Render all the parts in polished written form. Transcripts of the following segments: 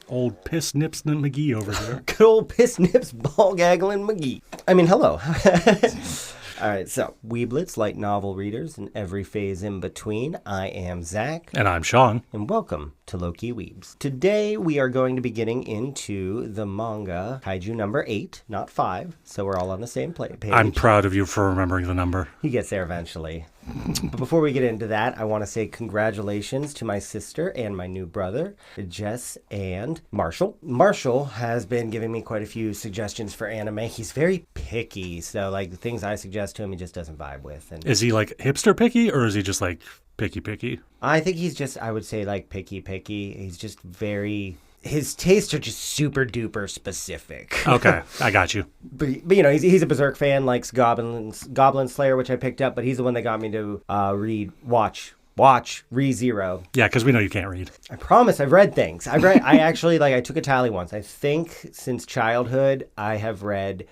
Old Piss Nips and McGee over here. Good old Piss Nips Ball Gaggling McGee. I mean, hello. All right, so Weeblets, light novel readers in every phase in between. I am Zach. And I'm Shawn. And welcome to Low-Key Weebs. Today we are going to be getting into the manga Kaiju number 8, not 5, so we're all on the same page. I'm proud of you for remembering the number. He gets there eventually. But before we get into that, I want to say congratulations to my sister and my new brother, Jess and Marshall. Marshall has been giving me quite a few suggestions for anime. He's very picky, so like the things I suggest to him, he just doesn't vibe with. And is he like hipster picky, or is he just like picky? I think he's just, I would say like picky. He's just very... His tastes are just super duper specific. Okay, I got you. But you know, he's a Berserk fan, likes Goblin Slayer, which I picked up, but he's the one that got me to watch ReZero. Yeah, because we know you can't read. I promise I've read things. I actually, I took a tally once. I think since childhood, I have read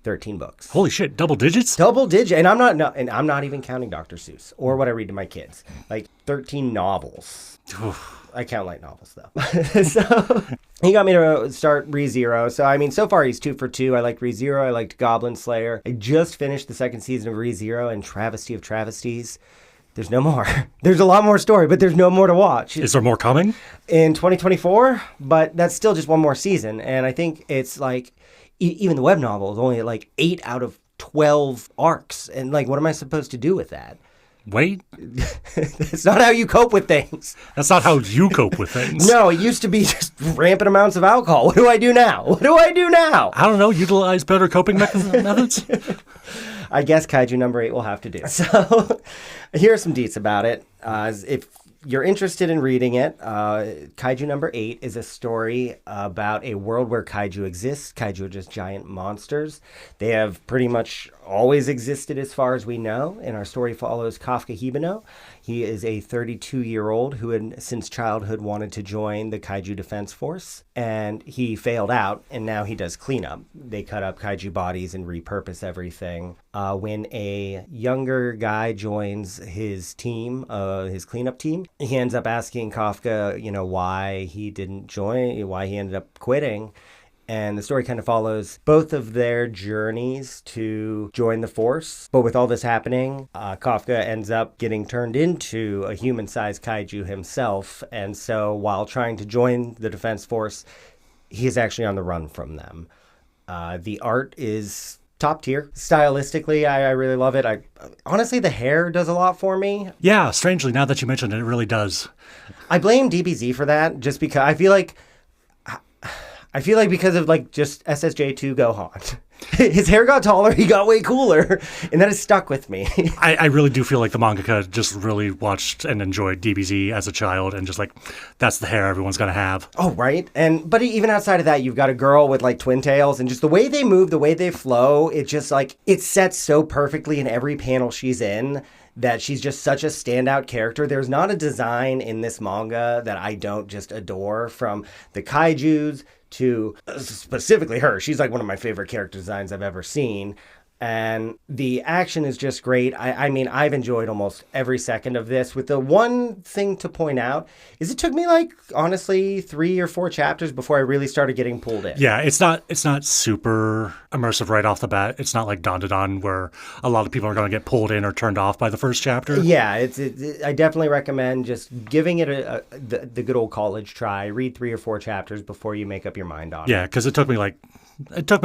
13 books. Holy shit, double digits? Double digit. And I'm not even counting Dr. Seuss or what I read to my kids. Like 13 novels. I count light novels, though. So he got me to start ReZero. So, I mean, so far he's 2 for 2. I liked ReZero. I liked Goblin Slayer. I just finished the second season of ReZero and Travesty of Travesties. There's no more. There's a lot more story, but there's no more to watch. Is there more coming? In 2024, but that's still just one more season. And I think it's like, even the web novel is only like 8 out of 12 arcs. And like, what am I supposed to do with that? Wait. That's not how you cope with things. That's not how you cope with things. No, it used to be just rampant amounts of alcohol. What do I do now? I don't know. Utilize better coping methods? I guess Kaiju number 8 will have to do. So here are some deets about it. If you're interested in reading it, Kaiju number 8 is a story about a world where kaiju exists. Kaiju are just giant monsters. They have pretty much always existed as far as we know, and our story follows Kafka Hibino. He is a 32-year-old who had since childhood wanted to join the Kaiju Defense Force, and he failed out, and now he does cleanup. They cut up kaiju bodies and repurpose everything. When a younger guy joins his team, his cleanup team, he ends up asking Kafka, why he didn't join, why he ended up quitting. And the story kind of follows both of their journeys to join the force. But with all this happening, Kafka ends up getting turned into a human-sized kaiju himself. And so while trying to join the Defense Force, he is actually on the run from them. The art is top tier. Stylistically, I really love it. Honestly, the hair does a lot for me. Yeah, strangely, now that you mentioned it, it really does. I blame DBZ for that, just because I feel like because of just SSJ2 Gohan. His hair got taller, he got way cooler, and that has stuck with me. I really do feel like the mangaka just really watched and enjoyed DBZ as a child, and just that's the hair everyone's going to have. Oh, right. But even outside of that, you've got a girl with twin tails, and just the way they move, the way they flow, it just it sets so perfectly in every panel she's in that she's just such a standout character. There's not a design in this manga that I don't just adore, from the kaijus to specifically her. She's one of my favorite character designs I've ever seen. And the action is just great. I mean, I've enjoyed almost every second of this. With the one thing to point out is it took me honestly 3 or 4 chapters before I really started getting pulled in. Yeah, it's not super immersive right off the bat. It's not like Dandadan where a lot of people are going to get pulled in or turned off by the first chapter. Yeah, I definitely recommend just giving it the good old college try. Read 3 or 4 chapters before you make up your mind on it. Yeah, because it took me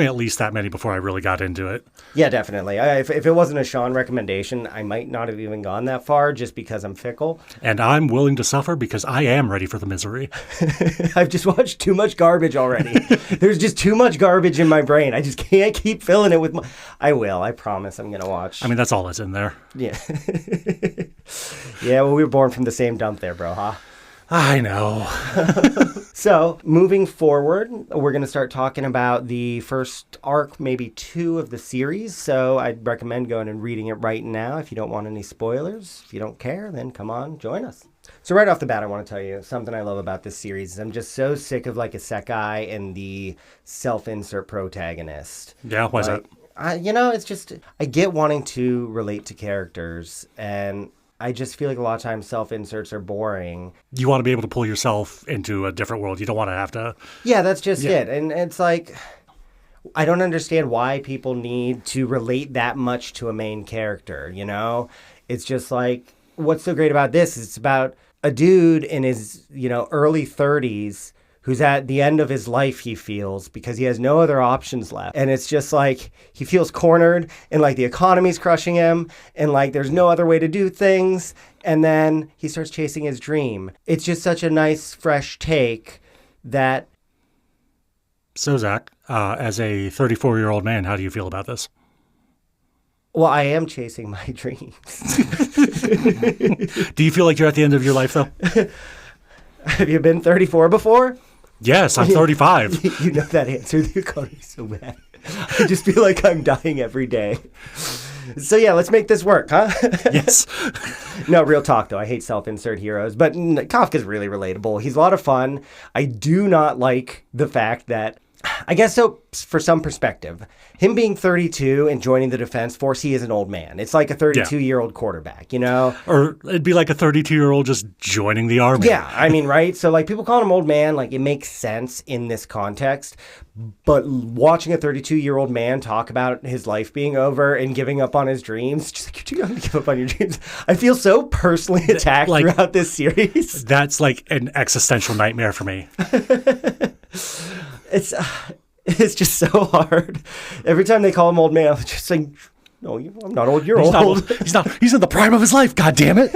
at least that many before I really got into it. Yeah, definitely. If it wasn't a Shawn recommendation, I might not have even gone that far just because I'm fickle. And I'm willing to suffer because I am ready for the misery. I've just watched too much garbage already. There's just too much garbage in my brain. I just can't keep filling it with I promise I'm going to watch. I mean, that's all that's in there. Yeah. Yeah, well, we were born from the same dump there, bro, huh? I know. So, moving forward, we're going to start talking about the first arc, maybe 2 of the series. So, I'd recommend going and reading it right now if you don't want any spoilers. If you don't care, then come on, join us. So, right off the bat, I want to tell you something I love about this series is I'm just so sick of isekai and the self-insert protagonist. Yeah, why is that? It's just, I get wanting to relate to characters, and I just feel like a lot of times self-inserts are boring. You want to be able to pull yourself into a different world. You don't want to have to. Yeah, that's just it. And it's like, I don't understand why people need to relate that much to a main character, you know? It's just like, what's so great about this? It's about a dude in his, early 30s who's at the end of his life, he feels, because he has no other options left. And it's just like, he feels cornered, and like the economy's crushing him, and like there's no other way to do things. And then he starts chasing his dream. It's just such a nice, fresh take that... So, Zach, as a 34-year-old man, how do you feel about this? Well, I am chasing my dreams. Do you feel like you're at the end of your life, though? Have you been 34 before? Yes, I'm 35. You know that answer. The economy's so bad. I just feel like I'm dying every day. So yeah, let's make this work, huh? Yes. No, real talk though. I hate self-insert heroes, but Kafka's really relatable. He's a lot of fun. I do not like the fact that, I guess so, for some perspective, him being 32 and joining the Defense Force, he is an old man. It's like a 32-year-old quarterback, Or it'd be like a 32-year-old just joining the army. Yeah, I mean, right? So, like, people calling him old man, like, it makes sense in this context. But watching a 32-year-old man talk about his life being over and giving up on his dreams, just like, you're too young to give up on your dreams. I feel so personally attacked throughout this series. That's like an existential nightmare for me. It's just so hard. Every time they call him old man, I'm just like, no, I'm not old. You're old. He's in the prime of his life. God damn it.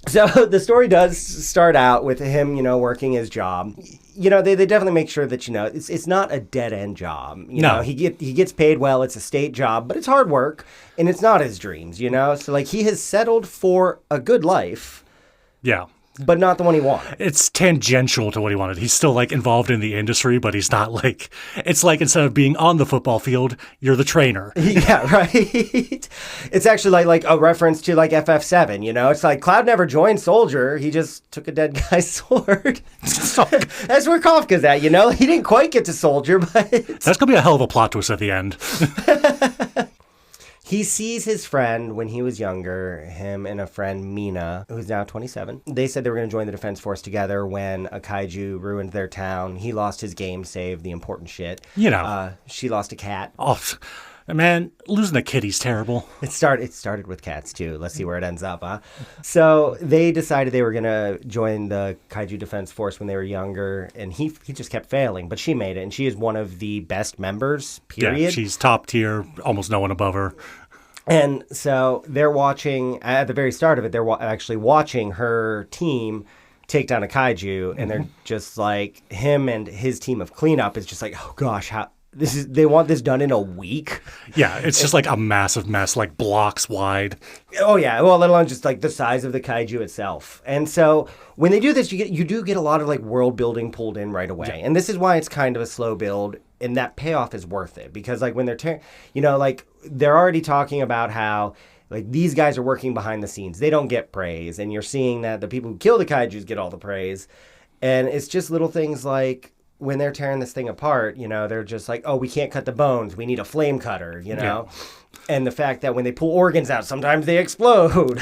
So the story does start out with him, working his job. They definitely make sure that, it's not a dead end job. No. He gets paid well. It's a state job, but it's hard work and it's not his dreams, So like he has settled for a good life. Yeah. But not the one he wanted. It's tangential to what he wanted. He's still like involved in the industry, but he's not like, it's like instead of being on the football field, you're the trainer. Yeah, right. It's actually like a reference to like FF7, It's like Cloud never joined Soldier. He just took a dead guy's sword. That's where Kafka's at, He didn't quite get to Soldier, but... That's going to be a hell of a plot twist at the end. He sees his friend when he was younger, him and a friend, Mina, who's now 27. They said they were going to join the Defense Force together when a kaiju ruined their town. He lost his game save, the important shit. She lost a cat. Oh, man, losing a kitty's terrible. It started with cats, too. Let's see where it ends up, huh? So they decided they were going to join the Kaiju Defense Force when they were younger, and he just kept failing. But she made it, and she is one of the best members, period. Yeah, she's top tier, almost no one above her. And so they're watching, at the very start of it, they're actually watching her team take down a kaiju, and they're just like, him and his team of cleanup is just like, oh gosh, they want this done in a week? Yeah, it's just like a massive mess, like blocks wide. Oh yeah, well, let alone just like the size of the kaiju itself. And so when they do this, you do get a lot of like world building pulled in right away. Yeah. And this is why it's kind of a slow build, and that payoff is worth it, because like when they're like they're already talking about how like these guys are working behind the scenes. They don't get praise, and you're seeing that the people who kill the kaijus get all the praise. And it's just little things like when they're tearing this thing apart, they're just like, oh, we can't cut the bones. We need a flame cutter, Yeah. And the fact that when they pull organs out, sometimes they explode.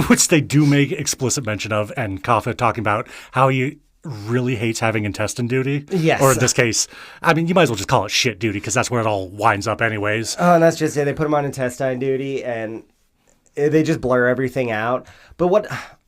Which they do make explicit mention of, and Kafka talking about how he really hates having intestine duty. Yes. Or in this case, I mean, you might as well just call it shit duty, because that's where it all winds up anyways. Oh, and that's just it. They put him on intestine duty, and they just blur everything out. But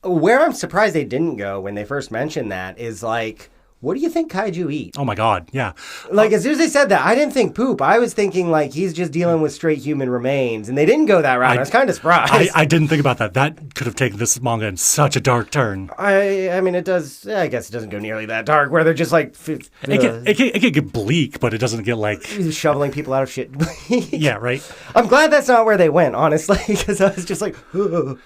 where I'm surprised they didn't go when they first mentioned that is like, what do you think kaiju eat? Oh my God, yeah. Like, as soon as they said that, I didn't think poop. I was thinking, like, he's just dealing with straight human remains. And they didn't go that route. I was kind of surprised. I didn't think about that. That could have taken this manga in such a dark turn. I mean, it does. I guess it doesn't go nearly that dark, where they're just, like... It can get bleak, but it doesn't get, like... shoveling people out of shit. Yeah, right? I'm glad that's not where they went, honestly, because I was just like... Ugh.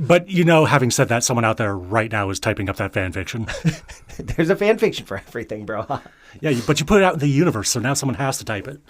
But, having said that, someone out there right now is typing up that fan fiction. There's a fan fiction for everything, bro. Yeah, but you put it out in the universe, so now someone has to type it.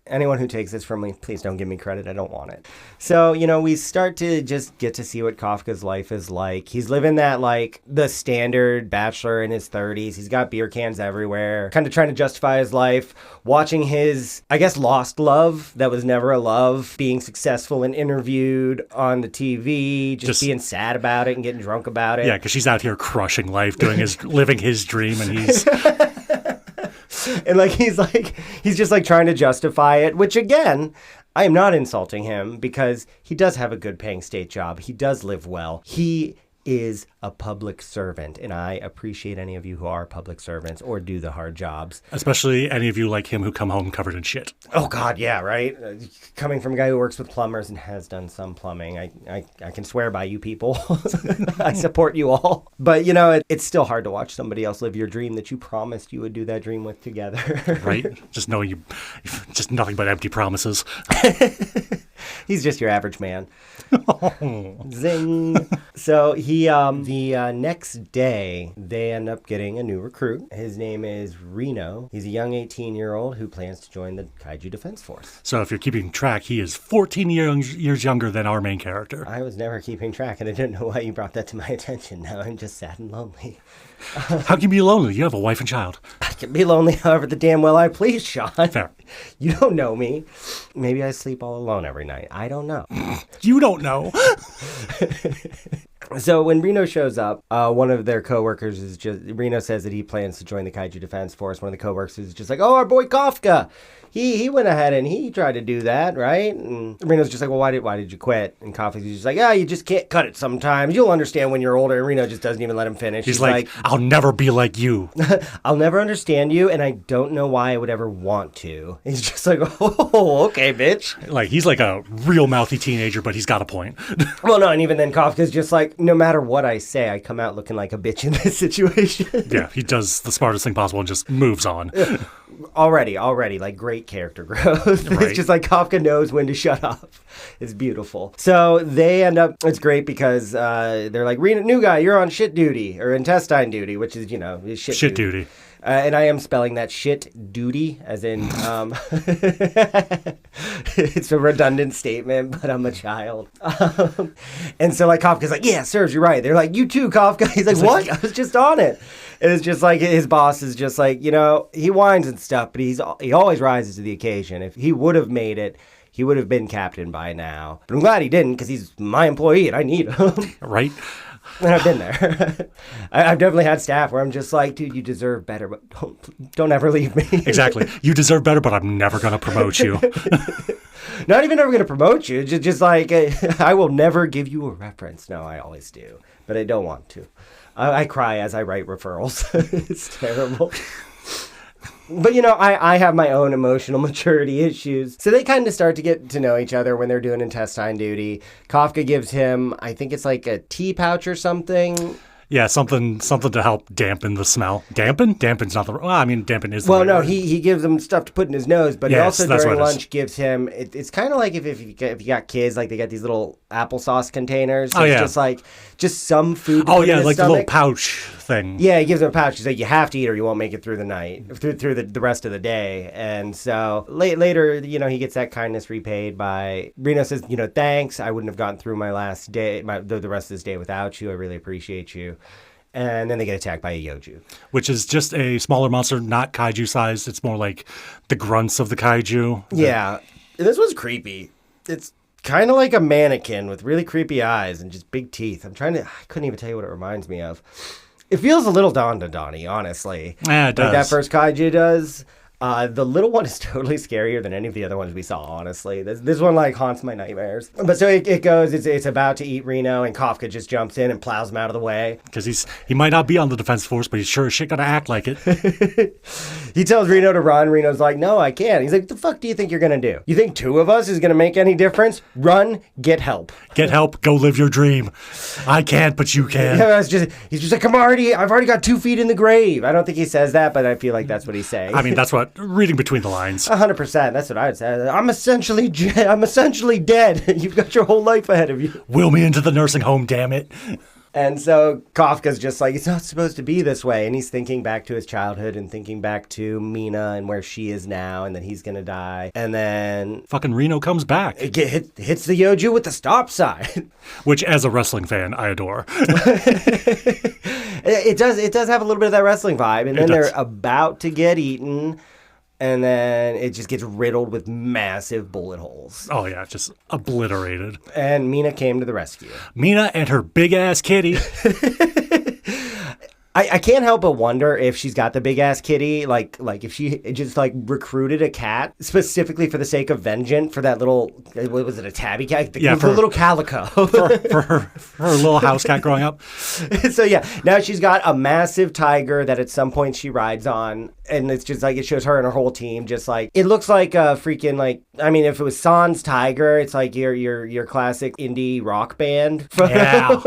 Anyone who takes this from me, please don't give me credit. I don't want it. So, we start to just get to see what Kafka's life is like. He's living that, like, the standard bachelor in his 30s. He's got beer cans everywhere, kind of trying to justify his life, watching his, I guess, lost love that was never a love, being successful and interviewed on the TV, just being sad about it and getting drunk about it. Yeah, because she's out here crushing life, living his dream, and he's... And he's just like trying to justify it, which again, I am not insulting him because he does have a good paying state job. He does live well. He is a public servant, and I appreciate any of you who are public servants or do the hard jobs. Especially any of you like him who come home covered in shit. Oh, God, yeah, right? Coming from a guy who works with plumbers and has done some plumbing, I can swear by you people. I support you all. But, it's still hard to watch somebody else live your dream that you promised you would do that dream with together. Right? Just knowing just nothing but empty promises. He's just your average man. Zing. So the next day, they end up getting a new recruit. His name is Reno. He's a young 18-year-old who plans to join the Kaiju Defense Force. So if you're keeping track, he is 14 years younger than our main character. I was never keeping track, and I didn't know why you brought that to my attention. Now I'm just sad and lonely. How can you be lonely? You have a wife and child. I can be lonely however the damn well I please, Sean. Fair. You don't know me. Maybe I sleep all alone every night. I don't know. You don't know. So when Reno shows up, one of their coworkers Reno says that he plans to join the Kaiju Defense Force. One of the coworkers is just like, oh, our boy Kafka. He went ahead and he tried to do that, right? And Reno's just like, well, why did you quit? And Kafka's just like, you just can't cut it sometimes. You'll understand when you're older. And Reno just doesn't even let him finish. He's like, I'll never be like you. I'll never understand you, and I don't know why I would ever want to. He's just like, oh, okay, bitch. Like, he's like a real mouthy teenager, but he's got a point. Well, no, and even then Kafka's just like, no matter what I say, I come out looking like a bitch in this situation. Yeah, he does the smartest thing possible and just moves on. Already, like great character growth. Right. It's just like Kafka knows when to shut up. It's beautiful. So they end up, it's great because they're like, Reno, new guy, you're on shit duty, or intestine duty, which is, shit duty. And I am spelling that shit duty, as in, it's a redundant statement, but I'm a child. And so, like, Kafka's like, yeah, sirs, you're right. They're like, you too, Kafka. He's like, what? I was just on it. And it's just like, his boss is just like, he whines and stuff, but he always rises to the occasion. If he would have made it, he would have been captain by now. But I'm glad he didn't, because he's my employee and I need him. Right? And I've been there. I've definitely had staff where I'm just like, dude, you deserve better, but don't ever leave me. Exactly. You deserve better, but I'm never going to promote you. Not even ever going to promote you. Just like, I will never give you a reference. No, I always do, but I don't want to. I cry as I write referrals. It's terrible. But, I have my own emotional maturity issues. So they kind of start to get to know each other when they're doing intestine duty. Kafka gives him, I think it's like a tea pouch or something. Yeah, something to help dampen the smell. Dampen? Dampen's not the... Well, I mean, dampen is the Well, right no, word. he gives him stuff to put in his nose, but Yes, he also that's during what it is. lunch gives him... It's kind of like if you got kids, like they got these little applesauce containers. So Oh, it's yeah. just like, just some food to Oh, put in yeah, his like stomach. the little pouch thing. Yeah, he gives him a pouch. He's like, you have to eat or you won't make it through the night, through the rest of the day. And so later, he gets that kindness repaid by... Reno says, thanks. I wouldn't have gotten through my last day, the rest of this day without you. I really appreciate you. And then they get attacked by a Yoju. Which is just a smaller monster, not kaiju sized. It's more like the grunts of the kaiju. Yeah. This was creepy. It's kind of like a mannequin with really creepy eyes and just big teeth. I couldn't even tell you what it reminds me of. It feels a little Donnie, honestly. Yeah, it does. Like that first kaiju does. The little one is totally scarier than any of the other ones we saw, honestly. This one, like, haunts my nightmares. But so it goes, it's about to eat Reno, and Kafka just jumps in and plows him out of the way. Because he might not be on the Defense Force, but he's sure as shit gonna act like it. He tells Reno to run. Reno's like, no, I can't. He's like, what the fuck do you think you're going to do? You think two of us is going to make any difference? Run, get help. Get help, go live your dream. I can't, but you can. Yeah, he's just like, I've already got 2 feet in the grave. I don't think he says that, but I feel like that's what he's saying. I mean, that's what, reading between the lines. 100%. That's what I would say. I'm essentially dead. You've got your whole life ahead of you. Wheel me into the nursing home, damn it. And so Kafka's just like, it's not supposed to be this way. And he's thinking back to his childhood and thinking back to Mina and where she is now and that he's going to die. And then Fucking Reno comes back. it hits the Yoju with the stop sign. Which, as a wrestling fan, I adore. It does have a little bit of that wrestling vibe. And then does. they're about to get eaten. And then it just gets riddled with massive bullet holes. Oh, yeah, just obliterated. And Mina came to the rescue. Mina and her big-ass kitty. I can't help but wonder if she's got the big ass kitty, like if she just like recruited a cat specifically for the sake of vengeance for that little, what was it, a tabby cat? The little calico. for her little house cat growing up. So yeah, now she's got a massive tiger that at some point she rides on, and it's just like it shows her and her whole team. Just like it looks like a freaking like, I mean, if it was Sans Tiger, it's like your classic indie rock band. Yeah.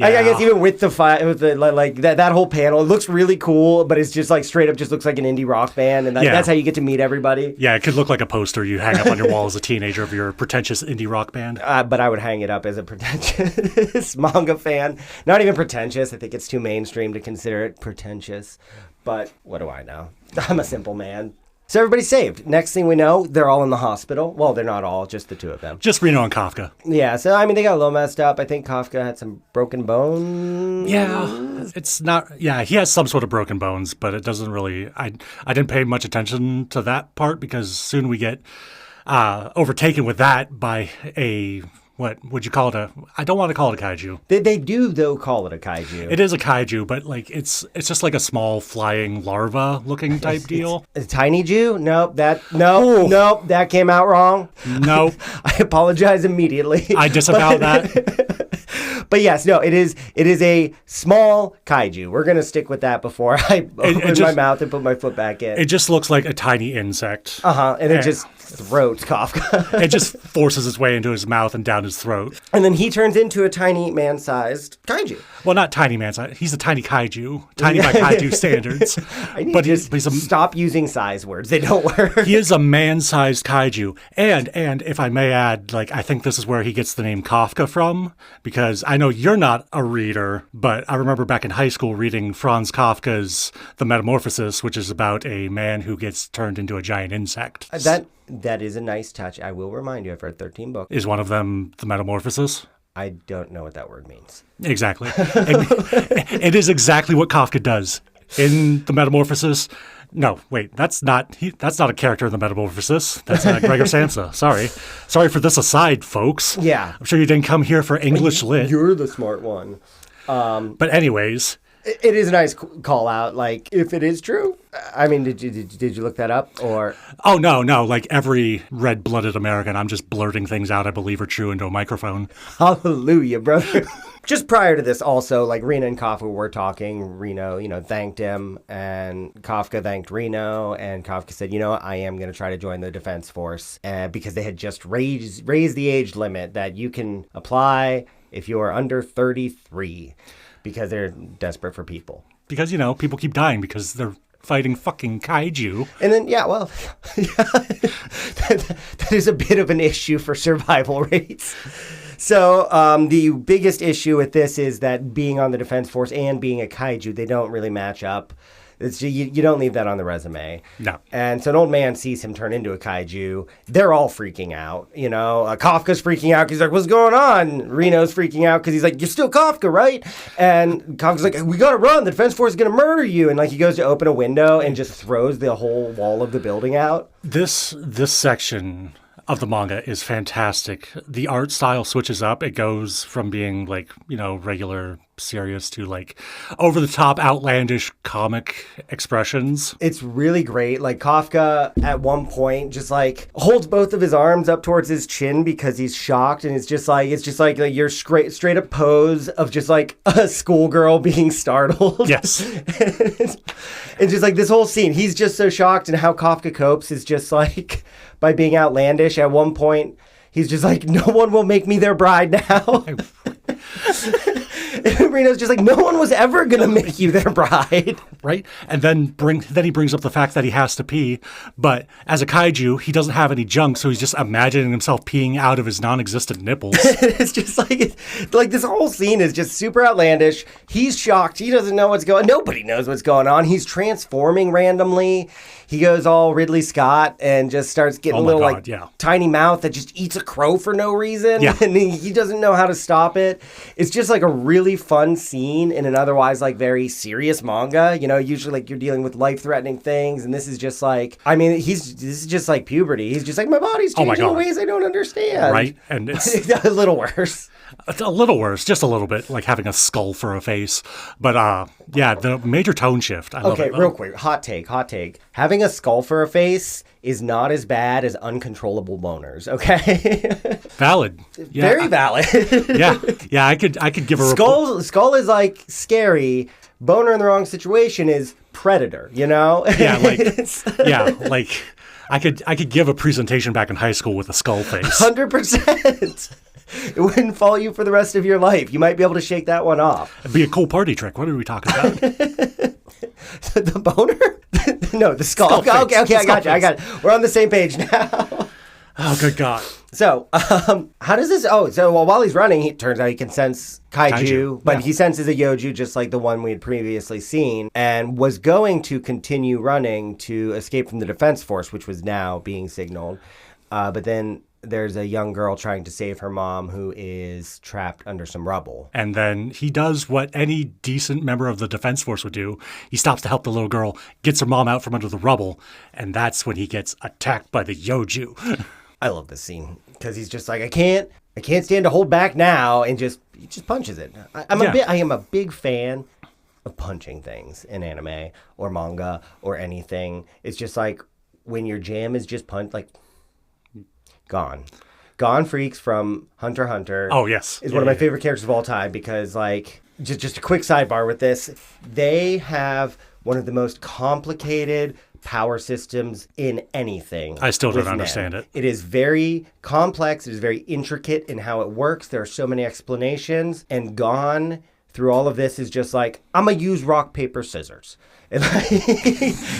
I guess even with the like that whole panel, it looks really cool, but it's just like straight up just looks like an indie rock band, and that's how you get to meet everybody. Yeah, it could look like a poster you hang up on your wall as a teenager of your pretentious indie rock band. But I would hang it up as a pretentious manga fan. Not even pretentious. I think it's too mainstream to consider it pretentious. But what do I know? I'm a simple man. So everybody's saved. Next thing we know, they're all in the hospital. Well, they're not all, just the two of them. Just Reno and Kafka. Yeah, so I mean, they got a little messed up. I think Kafka had some broken bones. Yeah, it's not. Yeah, he has some sort of broken bones, but it doesn't really. I didn't pay much attention to that part because soon we get overtaken with that by a. What would you call it? I don't want to call it a kaiju. They do, though, call it a kaiju. It is a kaiju, but like it's just like a small flying larva looking type deal. A tiny Jew? Nope, that came out wrong. Nope. I apologize immediately. I disavow that. But yes, no, it is a small kaiju. We're gonna stick with that before I open my mouth and put my foot back in. It just looks like a tiny insect. And it just throats Kafka. It just forces its way into his mouth and down his throat. And then he turns into a tiny man-sized kaiju. Well, not tiny man-sized. He's a tiny kaiju. Tiny by kaiju standards. I need to stop using size words. They don't work. He is a man-sized kaiju. And if I may add, like, I think this is where he gets the name Kafka from, because I know you're not a reader, but I remember back in high school reading Franz Kafka's The Metamorphosis, which is about a man who gets turned into a giant insect. That is a nice touch. I will remind you, I've read 13 books. Is one of them The Metamorphosis? I don't know what that word means. Exactly. It is exactly what Kafka does in The Metamorphosis. No, wait, that's not a character in The Metamorphosis. That's Gregor Samsa. Sorry for this aside, folks. Yeah. I'm sure you didn't come here for English lit. You're the smart one. But anyways. It is a nice call out, like, if it is true. I mean, did you look that up, or? Oh, no. Like every red-blooded American, I'm just blurting things out I believe are true into a microphone. Hallelujah, brother. Just prior to this, also, like, Reno and Kafka were talking. Reno, thanked him, and Kafka thanked Reno, and Kafka said, I am going to try to join the Defense Force, because they had just raised the age limit that you can apply if you are under 33. Because they're desperate for people. Because, people keep dying because they're fighting fucking kaiju. And then, that is a bit of an issue for survival rates. So the biggest issue with this is that being on the Defense Force and being a kaiju, they don't really match up. It's, you don't leave that on the resume. No. And so an old man sees him turn into a kaiju. They're all freaking out. Kafka's freaking out because he's like, what's going on? Reno's freaking out because he's like, you're still Kafka, right? And Kafka's like, we got to run. The Defense Force is going to murder you. And like he goes to open a window and just throws the whole wall of the building out. This section of the manga is fantastic. The art style switches up. It goes from being like, regular serious to like over the top outlandish comic expressions. It's really great. Like Kafka at one point just like holds both of his arms up towards his chin because he's shocked, and it's just like your straight up pose of just like a schoolgirl being startled. Yes. It's just like this whole scene, he's just so shocked, and how Kafka copes is just like by being outlandish. At one point he's just like, no one will make me their bride now. And Reno's just like, no one was ever going to make you their bride. Right? And then he brings up the fact that he has to pee, but as a kaiju, he doesn't have any junk, so he's just imagining himself peeing out of his non-existent nipples. It's just like this whole scene is just super outlandish. He's shocked. He doesn't know what's going on. Nobody knows what's going on. He's transforming randomly. He goes all Ridley Scott and just starts getting a little tiny mouth that just eats a crow for no reason. Yeah. And he doesn't know how to stop it. It's just like a really fun scene in an otherwise like very serious manga. You know, usually like you're dealing with life-threatening things. And this is just like, I mean, this is just like puberty. He's just like, my body's changing in ways I don't understand. Right. And it's a little worse. It's a little worse, just a little bit, like having a skull for a face. But yeah, the major tone shift. I love it, real quick, hot take. Having a skull for a face is not as bad as uncontrollable boners, okay? Valid. Yeah, very valid. yeah, I could give a skull is like scary. Boner in the wrong situation is predator, you know? Yeah, like I could give a presentation back in high school with a skull face. 100%. It wouldn't follow you for the rest of your life. You might be able to shake that one off. It'd be a cool party trick. What are we talking about? The boner? No, the skull. Okay, I got you. We're on the same page now. Oh, good God. So, how does this... Oh, so while he's running, it turns out he can sense kaiju, but he senses a yoju just like the one we had previously seen, and was going to continue running to escape from the Defense Force, which was now being signaled. But then there's a young girl trying to save her mom who is trapped under some rubble. And then he does what any decent member of the Defense Force would do. He stops to help the little girl, gets her mom out from under the rubble, and that's when he gets attacked by the yoju. I love this scene because he's just like, I can't stand to hold back now, and he just punches it. I am a big fan of punching things in anime or manga or anything. It's just like when your jam is just punch, like Gone Freaks from Hunter x Hunter. Oh yes, is one of my favorite characters of all time because like just a quick sidebar with this, they have one of the most complicated power systems in anything. I still don't understand it. It is very complex. It is very intricate in how it works. There are so many explanations. And Gon, through all of this, is just like, I'm going to use rock, paper, scissors. And like,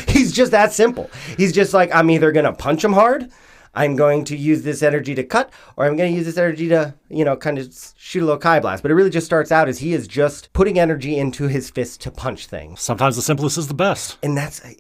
he's just that simple. He's just like, I'm either going to punch him hard, I'm going to use this energy to cut, or I'm going to use this energy to, kind of shoot a little Kai blast. But it really just starts out as he is just putting energy into his fist to punch things. Sometimes the simplest is the best. And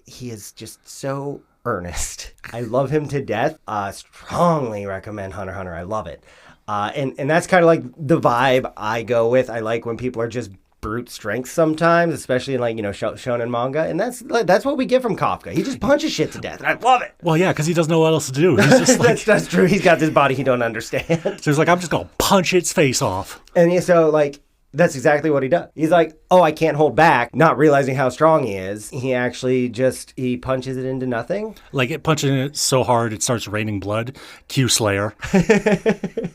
he is just so earnest. I love him to death. Strongly recommend Hunter x Hunter. I love it. And that's kind of like the vibe I go with. I like when people are just brute strength sometimes, especially in shonen manga, and that's what we get from Kafka. He just punches shit to death, and I love it. Well, yeah, because he doesn't know what else to do. He's just like, that's true. He's got this body he don't understand. So he's like, I'm just gonna punch its face off. And so like that's exactly what he does. He's like, oh, I can't hold back, not realizing how strong he is. He actually he punches it into nothing. Like it punching it so hard it starts raining blood. Q Slayer.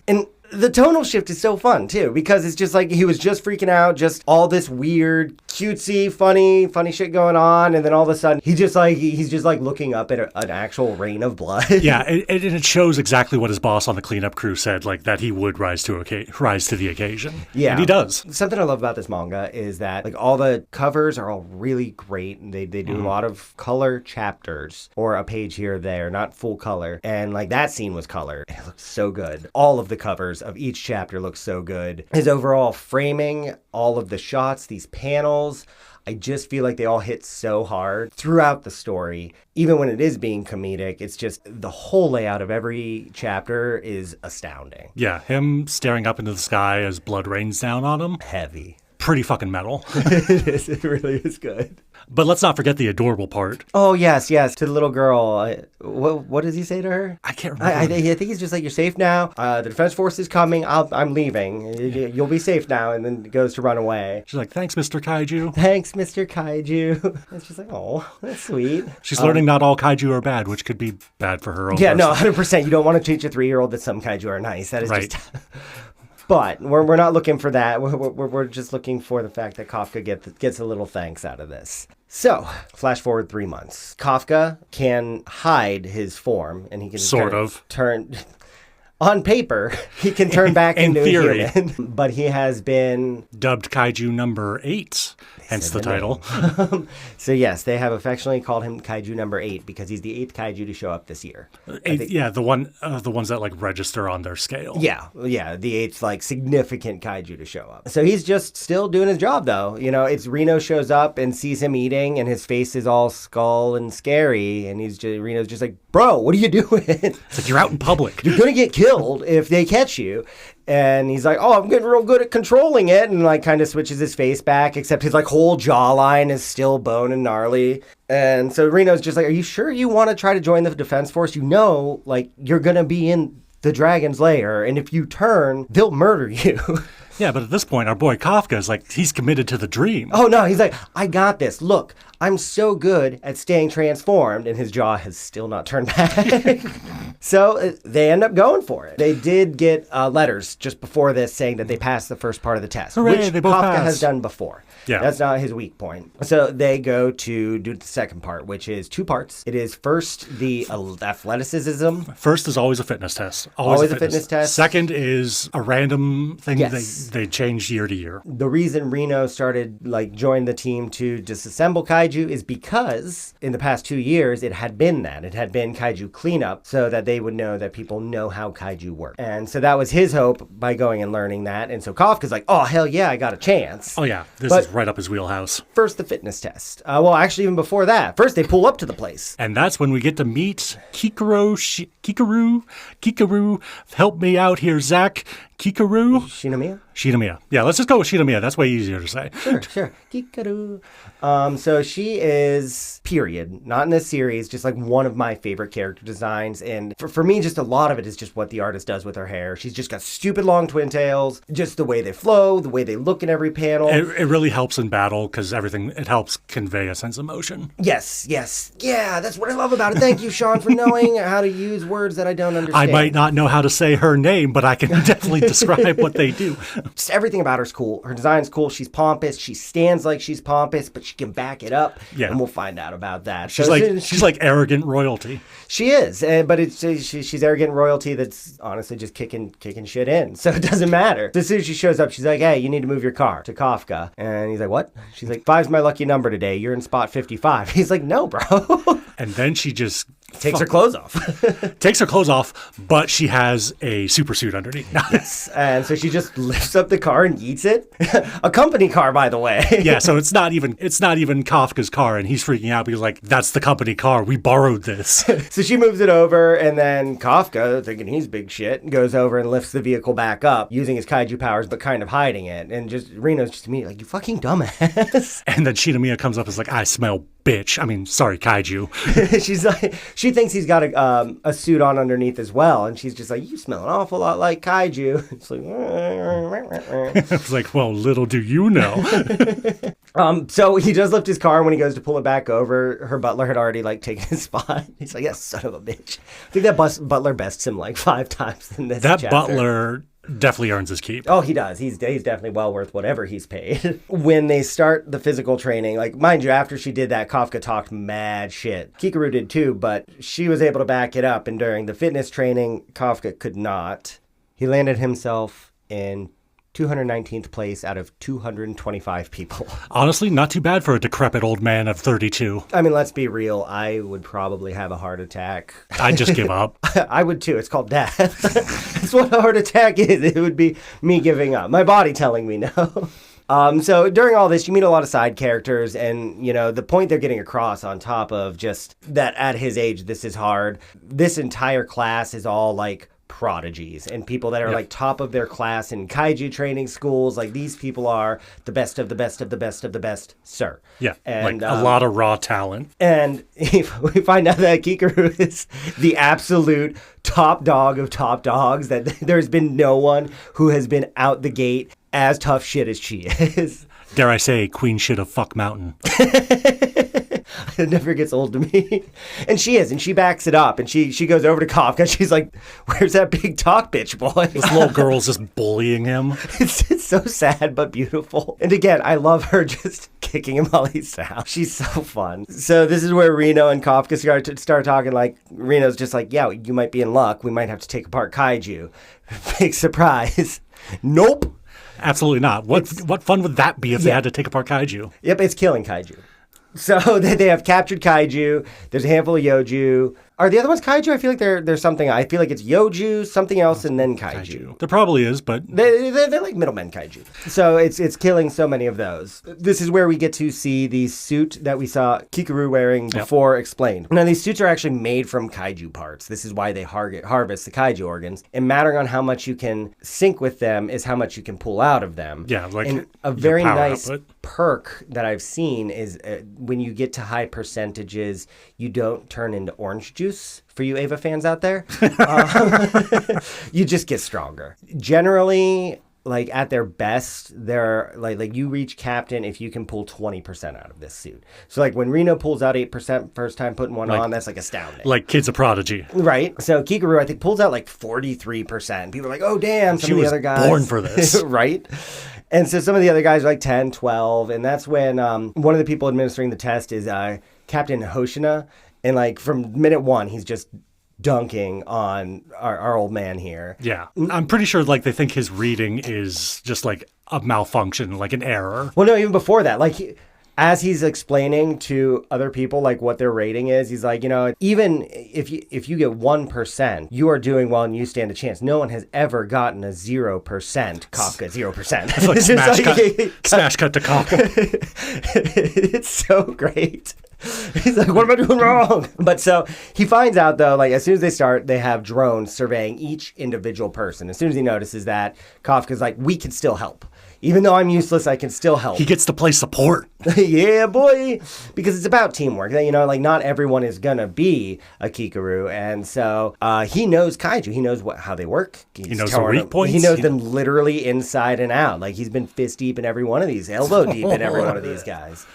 And the tonal shift is so fun, too, because it's just like he was just freaking out, just all this weird, cutesy, funny shit going on, and then all of a sudden, he's just like looking up at an actual rain of blood. Yeah, and it shows exactly what his boss on the cleanup crew said, like that he would rise to the occasion. Yeah. And he does. Something I love about this manga is that like all the covers are all really great. They do a lot of color chapters, or a page here or there, not full color. And like that scene was color. It looks so good. All of the covers of each chapter looks so good. His overall framing, all of the shots, these panels, I just feel like they all hit so hard throughout the story. Even when it is being comedic, it's just the whole layout of every chapter is astounding. Yeah, him staring up into the sky as blood rains down on him. Heavy. Pretty fucking metal. It is. It really is good. But let's not forget the adorable part. Oh, yes. To the little girl. What does he say to her? I can't remember. I think he's just like, you're safe now. The Defense Force is coming. I'm leaving. You'll be safe now. And then goes to run away. She's like, thanks, Mr. Kaiju. Thanks, Mr. Kaiju. It's just like, oh, that's sweet. She's learning not all kaiju are bad, which could be bad for her own person. No, 100%. You don't want to teach a 3-year-old that some kaiju are nice. That is right. Just... But we're not looking for that. We're just looking for the fact that Kafka gets a little thanks out of this. So, flash forward 3 months. Kafka can hide his form, and he can sort of turn. on paper, he can turn back In into theory. a human. But he has been Dubbed Kaiju number 8, hence the title. So yes, they have affectionately called him Kaiju number 8 because he's the 8th Kaiju to show up this year. Yeah, the ones that like register on their scale. Yeah, the 8th like significant Kaiju to show up. So he's just still doing his job though. You know, it's Reno shows up and sees him eating, and his face is all skull and scary, and Reno's just like, bro, what are you doing? It's like, you're out in public. You're gonna get killed if they catch you. And he's like, oh, I'm getting real good at controlling it, and like kind of switches his face back, except his like whole jawline is still bone and gnarly. And so Reno's just like, are you sure you want to try to join the Defense Force? You know, like you're gonna be in the Dragon's Lair, and if you turn, they'll murder you. Yeah, but at this point, our boy Kafka is like, he's committed to the dream. Oh no, he's like, I got this. Look, I'm so good at staying transformed, and his jaw has still not turned back. So they end up going for it. They did get letters just before this saying that they passed the first part of the test, Hooray, which they both Kafka passed. has done before. Yeah. That's not his weak point. So they go to do the second part, which is 2 parts. It is first the athleticism. First is always a fitness test. Always a fitness test. Second is a random thing Yes. they change year to year. The reason Reno started joined the team to disassemble kaiju is because in the past 2 years it had been kaiju cleanup, so that they would know that people know how kaiju work. And so that was his hope by going and learning that. And so Kafka's like, oh hell yeah, I got a chance. Oh yeah, this is right up his wheelhouse. First the fitness test. Well, actually even before that, first they pull up to the place. And that's when we get to meet Kikaru, help me out here, Zach. Kikaru? Shinomiya. Yeah, let's just go with Shinomiya. That's way easier to say. Sure. Kikaru. So she is, period, not in this series, just like one of my favorite character designs. And for me, just a lot of it is just what the artist does with her hair. She's just got stupid long twin tails, just the way they flow, the way they look in every panel. It really helps in battle because it helps convey a sense of motion. Yes. Yeah, that's what I love about it. Thank you, Shawn, for knowing how to use words that I don't understand. I might not know how to say her name, but I can definitely describe what they do. Just everything about her's cool. Her design's cool. She's pompous. She stands like she's pompous, but she can back it up. Yeah. And we'll find out about that. She's like arrogant royalty. She is, but she's arrogant royalty that's honestly just kicking shit in. So it doesn't matter. So as soon as she shows up, she's like, hey, you need to move your car to Kafka. And he's like, what? She's like, 5's my lucky number today. You're in spot 55. He's like, no, bro. And then she just takes her clothes off. Takes her clothes off, but she has a super suit underneath. Yes. And so she just lifts up the car and yeets it. A company car, by the way. Yeah, so it's not even Kafka's car, and he's freaking out because like, that's the company car. We borrowed this. So she moves it over, and then Kafka, thinking he's big shit, goes over and lifts the vehicle back up using his kaiju powers, but kind of hiding it. And just Reno's just immediately like, you fucking dumbass. And then Shinomiya comes up and is like, I smell bitch. I mean, sorry, kaiju. She's like, she thinks he's got a suit on underneath as well, and she's just like, you smell an awful lot like kaiju. It's like, It's like, well, little do you know. So he does lift his car, and when he goes to pull it back over, her butler had already taken his spot. He's like, yes, son of a bitch. I think that butler bests him 5 times in this That chapter. butler definitely earns his keep. Oh, he does. He's definitely well worth whatever he's paid. When they start the physical training, mind you, after she did that, Kafka talked mad shit. Kikaru did too, but she was able to back it up, and during the fitness training, Kafka could not. He landed himself in 219th place out of 225 people. Honestly, not too bad for a decrepit old man of 32. I mean, let's be real. I would probably have a heart attack. I'd just give up. I would too. It's called death. That's what a heart attack is. It would be me giving up. My body telling me no. So during all this, you meet a lot of side characters, and, the point they're getting across on top of just that at his age, this is hard. This entire class is all prodigies and people that are top of their class in kaiju training schools. These people are the best of the best of the best of the best, sir. Yeah, and a lot of raw talent. And if we find out that Kikaru is the absolute top dog of top dogs, that there's been no one who has been out the gate as tough shit as she is. Dare I say, queen shit of fuck mountain. It never gets old to me. And she is, and she backs it up, and she goes over to Kafka. She's like, where's that big talk bitch boy? This little girl's just bullying him. It's so sad but beautiful. And again, I love her just kicking him while he's down. She's so fun. So this is where Reno and Kafka start talking. Like, Reno's just like, yeah, you might be in luck. We might have to take apart Kaiju. Big surprise. Nope. Absolutely not. What fun would that be if they had to take apart Kaiju? Yep, it's killing Kaiju. So they have captured Kaiju. There's a handful of Yoju. Are the other ones Kaiju? I feel like there's something. I feel like it's Yoju, something else, and then Kaiju. There probably is, but they're like middlemen Kaiju. So it's killing so many of those. This is where we get to see the suit that we saw Kikaru wearing before explained. Now, these suits are actually made from Kaiju parts. This is why they harvest the Kaiju organs. And mattering on how much you can sync with them is how much you can pull out of them. Yeah, like and a very nice perk that I've seen is when you get to high percentages, you don't turn into orange juice. For you Ava fans out there, you just get stronger. Generally, like at their best, they're like you reach captain if you can pull 20% out of this suit. So like when Reno pulls out 8% first time putting one on, that's like astounding. Like Kid's a prodigy. Right. So Kikaru, I think, pulls out like 43%. People are like, oh, damn, some of the other guys. Born for this. Right. And so some of the other guys are like 10, 12. And that's when one of the people administering the test is Captain Hoshina. And like from minute one, he's just dunking on our old man here. Yeah. I'm pretty sure like they think his reading is just like a malfunction, like an error. Well, no, even before that, like as he's explaining to other people like what their rating is, he's like, even if you get 1%, you are doing well and you stand a chance. No one has ever gotten a 0%. Kafka 0%. It's like smash cut to Kafka. It's so great. He's like, what am I doing wrong? But so he finds out, though, like as soon as they start, they have drones surveying each individual person. As soon as he notices that, Kafka's like, we can still help. Even though I'm useless, I can still help. He gets to play support. Yeah, boy. Because it's about teamwork. Like not everyone is going to be a Kikaru. And so he knows Kaiju. He knows how they work. He knows the weak points. He knows them literally inside and out. Like he's been fist deep in every one of these, elbow deep in every one of these guys.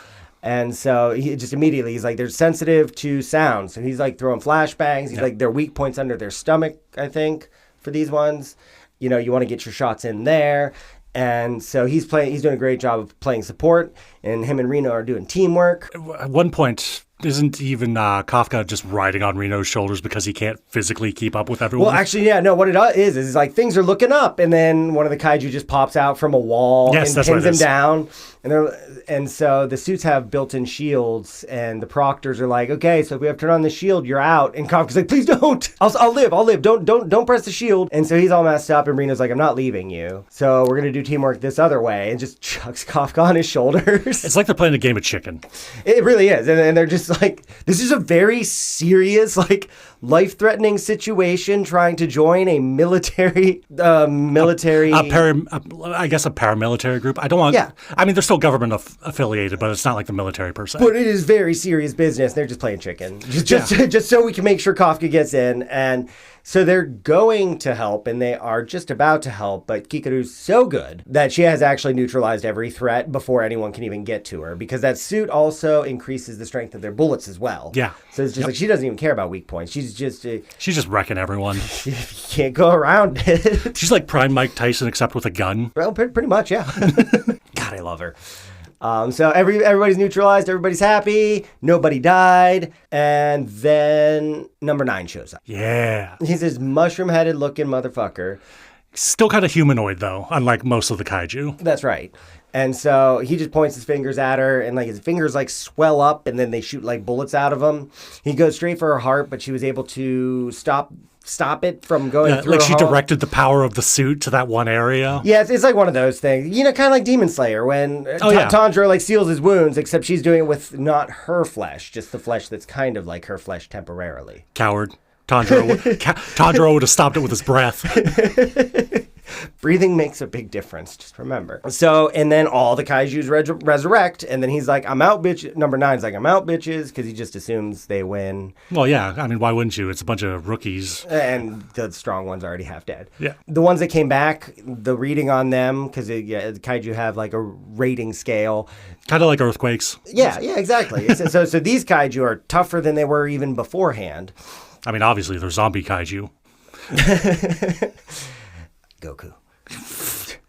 And so he just immediately, he's like, they're sensitive to sound. So he's like throwing flashbangs. He's like, they're weak points under their stomach, I think, for these ones. You want to get your shots in there. And so he's doing a great job of playing support. And him and Reno are doing teamwork. At one point, isn't even Kafka just riding on Reno's shoulders because he can't physically keep up with everyone? Well, actually, yeah, no, what it is like things are looking up, and then one of the Kaiju just pops out from a wall and pins him down. And so the suits have built-in shields, and the proctors are like, okay, so if we have to turn on the shield, you're out. And Kafka's like, please don't. I'll live. Don't press the shield. And so he's all messed up, and Reno's like, I'm not leaving you. So we're going to do teamwork this other way, and just chucks Kafka on his shoulders. It's like they're playing a game of chicken. It really is. And they're just like, this is a very serious, like, life-threatening situation trying to join a military... I guess a paramilitary group. I don't want... Yeah. I mean, they're still government affiliated, but it's not like the military per se. But it is very serious business. They're just playing chicken. Just so we can make sure Kafka gets in. And so they're going to help, and they are just about to help, but Kikaru's so good that she has actually neutralized every threat before anyone can even get to her, because that suit also increases the strength of their bullets as well. Yeah. So it's just like she doesn't even care about weak points. She's just wrecking everyone. You can't go around it. She's like Prime Mike Tyson, except with a gun. Well, pretty much, yeah. God, I love her. So everybody's neutralized, everybody's happy, nobody died, and then number 9 shows up. Yeah. He's this mushroom-headed looking motherfucker. Still kind of humanoid, though, unlike most of the Kaiju. That's right. And so he just points his fingers at her, and like his fingers like swell up, and then they shoot like bullets out of him. He goes straight for her heart, but she was able to stop it from going through like her she heart. directed the power of the suit to that one area. Yeah, it's like one of those things. Kind of like Demon Slayer when Tanjiro like seals his wounds, except she's doing it with not her flesh, just the flesh that's kind of like her flesh temporarily. Coward. Tanjiro would have stopped it with his breath. Breathing makes a big difference, just remember. So, and then all the Kaijus resurrect, and then he's like, I'm out, bitch. Number 9's like, I'm out, bitches, because he just assumes they win. Well, yeah. I mean, why wouldn't you? It's a bunch of rookies. And the strong ones are already half dead. Yeah. The ones that came back, the reading on them, because the Kaiju have like a rating scale. Kind of like earthquakes. Yeah, exactly. so these Kaiju are tougher than they were even beforehand. I mean, obviously, they're zombie Kaiju. Goku.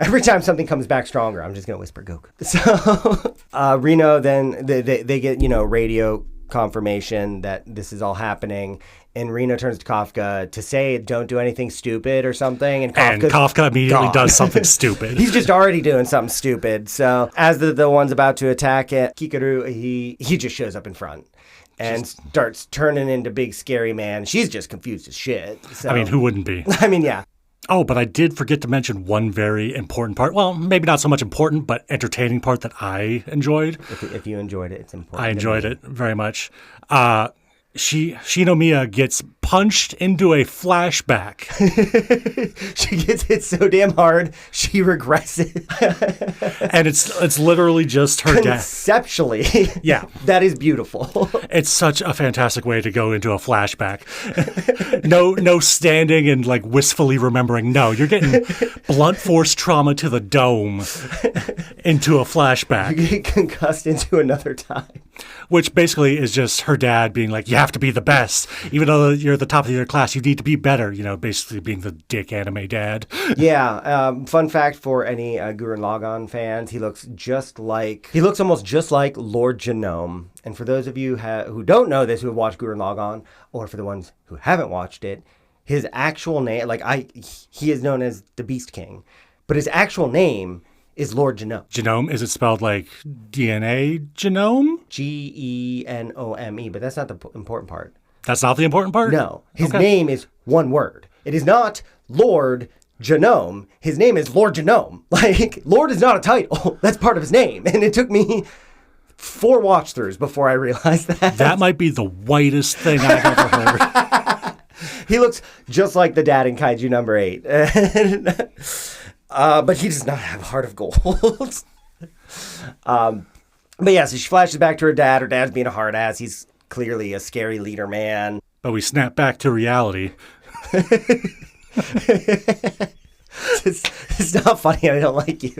Every time something comes back stronger, I'm just going to whisper Goku. So Reno, then they get, radio confirmation that this is all happening. And Reno turns to Kafka to say, don't do anything stupid or something. And Kafka immediately does something stupid. He's just already doing something stupid. So as the one's about to attack it, Kikaru, he just shows up in front and starts turning into big scary man. She's just confused as shit. So, I mean, who wouldn't be? I mean, yeah. Oh, but I did forget to mention one very important part. Well, maybe not so much important, but entertaining part that I enjoyed. If you enjoyed it, it's important. I enjoyed it very much. Shinomiya gets punched into a flashback. She gets hit so damn hard, she regresses. And it's literally just her dad. Conceptually, yeah, that is beautiful. It's such a fantastic way to go into a flashback. No standing and like wistfully remembering. No, you're getting blunt force trauma to the dome into a flashback. You get concussed into another time. Which basically is just her dad being like, you have to be the best. Even though you're at the top of your class, you need to be better. Basically being the dick anime dad. Yeah. Fun fact for any Gurren Lagann fans, he looks almost just like Lord Genome. And for those of you who don't know this, who have watched Gurren Lagann, or for the ones who haven't watched it, his actual name, he is known as the Beast King, but his actual name is Lord Genome. Genome? Is it spelled like DNA genome? Genome, but that's not the important part. That's not the important part? No. His name is one word. It is not Lord Genome. His name is Lord Genome. Lord is not a title. That's part of his name. And it took me 4 watch-throughs before I realized that. That might be the whitest thing I've ever heard. He looks just like the dad in Kaiju number 8. But he does not have a heart of gold. But yeah, so she flashes back to her dad. Her dad's being a hard ass. He's clearly a scary leader man. But we snap back to reality. It's not funny. I don't like you.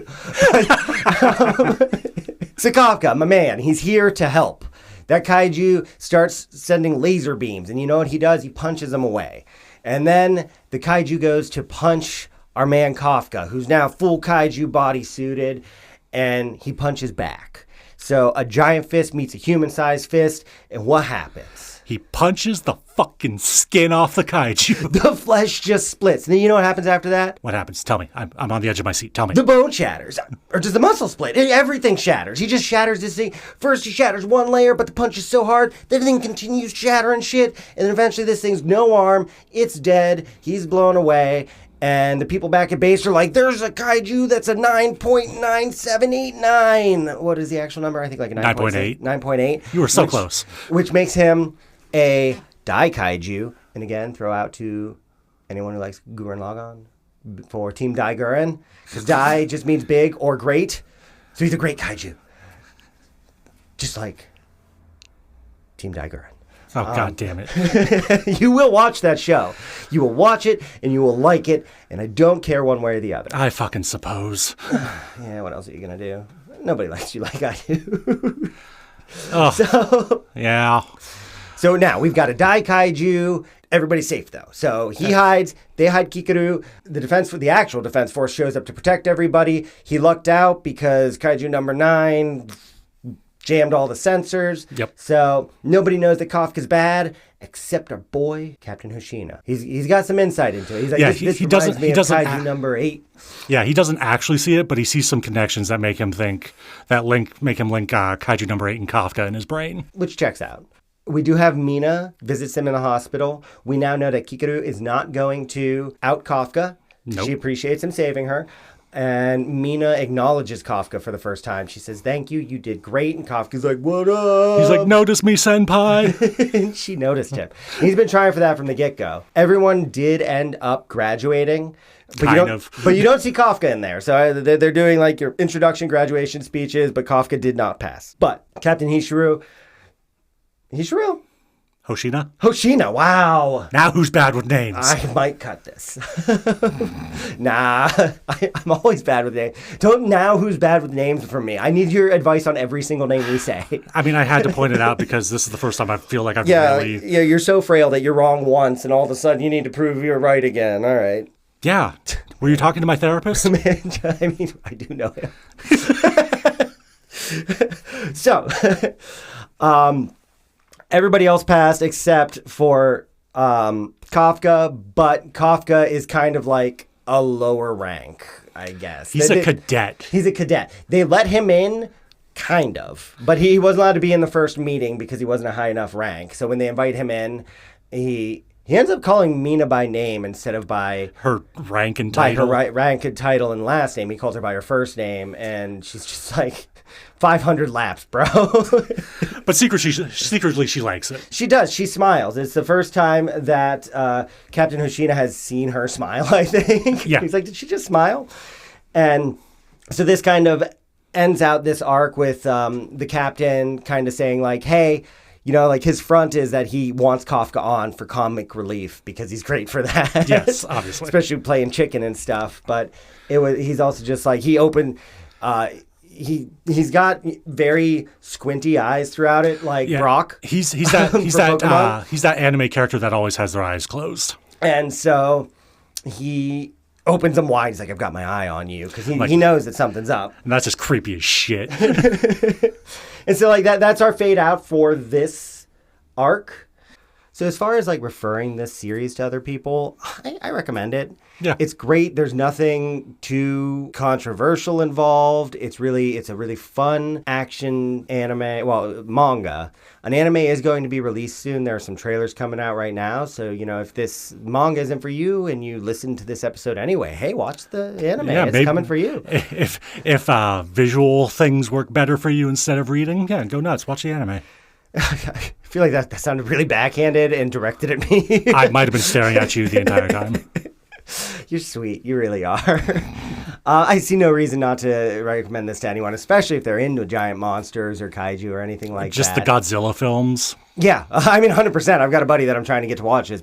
So Kafka, my man, he's here to help. That kaiju starts sending laser beams. And you know what he does? He punches them away. And then the kaiju goes to punch our man Kafka, who's now full kaiju body suited, and he punches back. So a giant fist meets a human-sized fist, and what happens? He punches the fucking skin off the kaiju. The flesh just splits. And then you know what happens after that? What happens? Tell me. I'm on the edge of my seat. Tell me. The bone shatters. Or does the muscle split? Everything shatters. He just shatters this thing. First he shatters one layer, but the punch is so hard that everything continues shattering shit. And then eventually this thing's no arm. It's dead. He's blown away. And the people back at base are like, there's a kaiju that's a 9.9789. What is the actual number? I think like a 9.8. 9.8. You were so close. Which makes him a Dai Kaiju. And again, throw out to anyone who likes Gurren Lagann for Team Dai Gurren. Because Dai just means big or great. So he's a great kaiju. Just like Team Dai Gurren. Oh, God damn it. You will watch that show. You will watch it, and you will like it, and I don't care one way or the other. I fucking suppose. Yeah, what else are you going to do? Nobody likes you like I do. Oh, yeah. So now, we've got a Dai Kaiju. Everybody's safe, though. So he hides. They hide Kikaru. The actual Defense Force shows up to protect everybody. He lucked out because Kaiju number 9... jammed all the sensors. Yep. So nobody knows that Kafka's bad except our boy Captain Hoshina. He's got some insight into it. He's like, yeah, he doesn't Kaiju number 8. Yeah, he doesn't actually see it, but he sees some connections that make him link Kaiju number 8 and Kafka in his brain. Which checks out. We do have Mina visits him in the hospital. We now know that Kikaru is not going to out Kafka. Nope. She appreciates him saving her. And Mina acknowledges Kafka for the first time. She says, thank you, you did great. And Kafka's like, what up? He's like, notice me, senpai. And she noticed him. He's been trying for that from the get-go. Everyone did end up graduating. But you don't see Kafka in there. So they're doing like your introduction graduation speeches, but Kafka did not pass. But Captain Hoshina? Hoshina, wow. Now who's bad with names? I might cut this. Nah, I'm always bad with names. Don't now who's bad with names from me. I need your advice on every single name we say. I mean, I had to point it out because this is the first time I feel like I've really... Yeah, you're so frail that you're wrong once and all of a sudden you need to prove you're right again. All right. Yeah. Were you talking to my therapist? I mean, I do know him. So, everybody else passed except for Kafka, but Kafka is kind of like a lower rank, I guess. He's a cadet. He's a cadet. They let him in, kind of, but he wasn't allowed to be in the first meeting because he wasn't a high enough rank. So when they invite him in, he ends up calling Mina by name instead of by her rank and title. By her rank and title and last name. He calls her by her first name, and she's just like, 500 laps, bro. But secretly, she likes it. She does. She smiles. It's the first time that Captain Hoshina has seen her smile, I think. Yeah. He's like, did she just smile? And so this kind of ends out this arc with the captain kind of saying like, hey, you know, like his front is that he wants Kafka on for comic relief because he's great for that. Yes, obviously. Especially playing chicken and stuff. But he's also just like, he opened... He's got very squinty eyes throughout it, like Brock. He's that anime character that always has their eyes closed. And so he opens them wide. He's like, "I've got my eye on you," because he knows that something's up. And that's just creepy as shit. And so like that's our fade out for this arc. So as far as like referring this series to other people, I recommend it. Yeah. It's great. There's nothing too controversial involved. It's a really fun action anime, manga. An anime is going to be released soon. There are some trailers coming out right now. So, you know, if this manga isn't for you and you listen to this episode anyway, hey, watch the anime. Yeah, it's coming for you. If visual things work better for you instead of reading, yeah, go nuts. Watch the anime. I feel like that sounded really backhanded and directed at me. I might have been staring at you the entire time. You're sweet. You really are. I see no reason not to recommend this to anyone, especially if they're into giant monsters or kaiju or anything like Just that. Just the Godzilla films. Yeah. I mean, 100%. I've got a buddy that I'm trying to get to watch this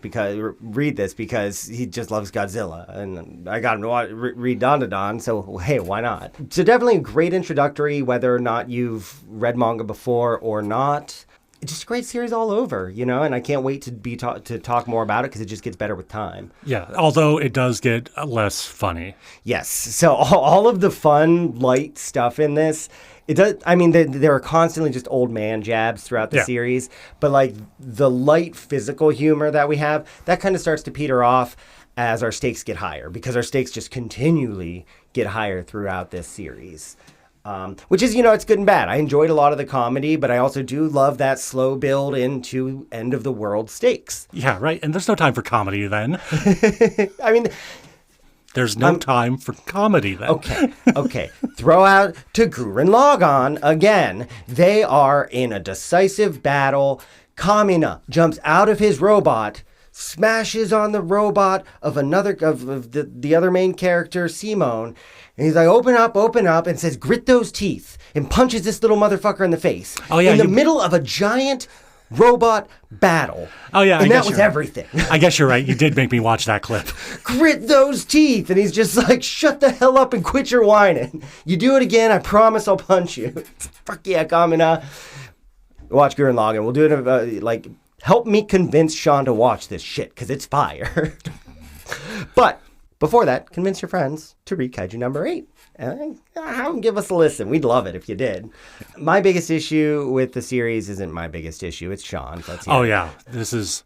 read this because he just loves Godzilla. And I got him to read Don to Don, so hey, why not? So definitely a great introductory, whether or not you've read manga before or not. It's just a great series all over, you know, and I can't wait to talk more about it because it just gets better with time. Yeah, although it does get less funny. Yes. So all of the fun, light stuff in this, it does. I mean, there are constantly just old man jabs throughout the series, but like the light physical humor that we have, that kind of starts to peter off as our stakes get higher because our stakes just continually get higher throughout this series. Which is, you know, it's good and bad. I enjoyed a lot of the comedy, but I also do love that slow build into end of the world stakes. Yeah, right. And there's no time for comedy then. I mean, there's no time for comedy then. Okay. Throw out to Gurren Lagann again. They are in a decisive battle. Kamina jumps out of his robot, smashes on the robot of the other main character, Simone. And he's like, open up, and says, grit those teeth, and punches this little motherfucker in the face. Oh, yeah. In the middle of a giant robot battle. Oh, yeah. And that was everything. I guess you're right. You did make me watch that clip. Grit those teeth. And he's just like, shut the hell up and quit your whining. You do it again, I promise I'll punch you. Fuck yeah, Kamina. Watch Gurren Lagann. We'll do it, help me convince Sean to watch this shit, because it's fire. But before that, convince your friends to read Kaiju number 8. And have them give us a listen. We'd love it if you did. My biggest issue with the series isn't my biggest issue. It's Sean's. Oh, yeah. This is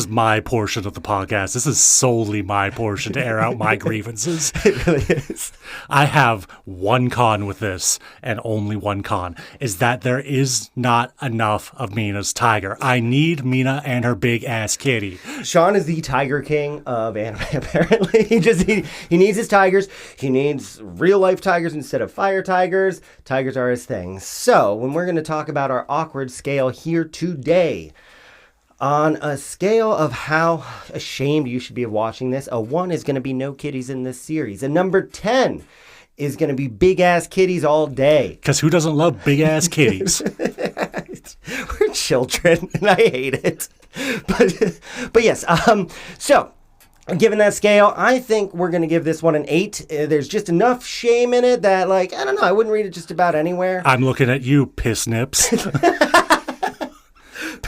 my portion of the podcast. This is solely my portion to air out my grievances. It really is. I have one con with this, and only one con, is that there is not enough of Mina's tiger. I need Mina and her big-ass kitty. Shawn is the Tiger King of anime, apparently. He needs his tigers. He needs real-life tigers instead of fire tigers. Tigers are his thing. So, when we're going to talk about our awkward scale here today, on a scale of how ashamed you should be of watching this, a 1 is going to be no kitties in this series. A number 10 is going to be big-ass kitties all day. Because who doesn't love big-ass kitties? We're children, and I hate it. But yes, so given that scale, I think we're going to give this one an 8. There's just enough shame in it that, I don't know, I wouldn't read it just about anywhere. I'm looking at you, piss nips.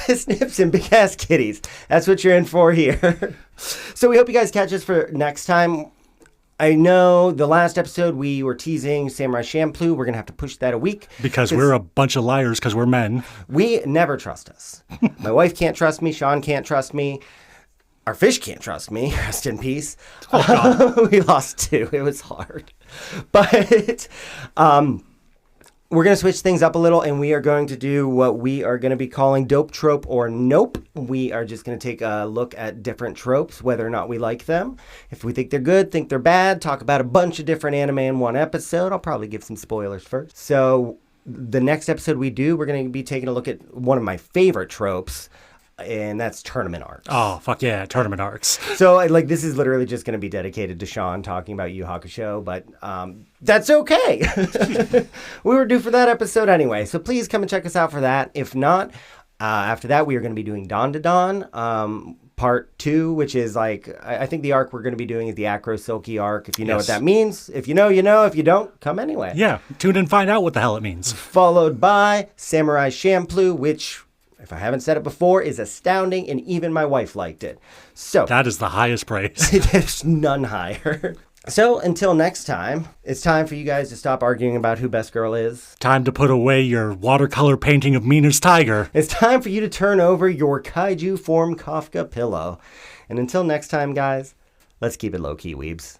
ass nips and big ass kitties. That's what you're in for here. So we hope you guys catch us for next time. I know the last episode we were teasing Samurai Champloo. We're going to have to push that a week. Because we're a bunch of liars because we're men. We never trust us. My wife can't trust me. Sean can't trust me. Our fish can't trust me. Rest in peace. Oh, God. We lost 2. It was hard. But we're going to switch things up a little, and we are going to do what we are going to be calling Dope Trope or Nope. We are just going to take a look at different tropes, whether or not we like them. If we think they're good, think they're bad, talk about a bunch of different anime in one episode. I'll probably give some spoilers first. So the next episode we do, we're going to be taking a look at one of my favorite tropes, and that's tournament arcs. Oh, fuck yeah, tournament arcs. So, like, this is literally just going to be dedicated to Sean talking about Yu Hakusho, but that's okay. We were due for that episode anyway, so please come and check us out for that. If not, after that, we are going to be doing Dawn to Dawn, part 2, which is, like, I think the arc we're going to be doing is the Acro Silky arc, if you know what that means. If you know, you know. If you don't, come anyway. Yeah, tune in and find out what the hell it means. Followed by Samurai Champloo, which, if I haven't said it before, is astounding, and even my wife liked it. So that is the highest praise. There's none higher. So until next time, it's time for you guys to stop arguing about who Best Girl is. Time to put away your watercolor painting of Miner's tiger. It's time for you to turn over your kaiju form Kafka pillow. And until next time, guys, let's keep it low-key, weebs.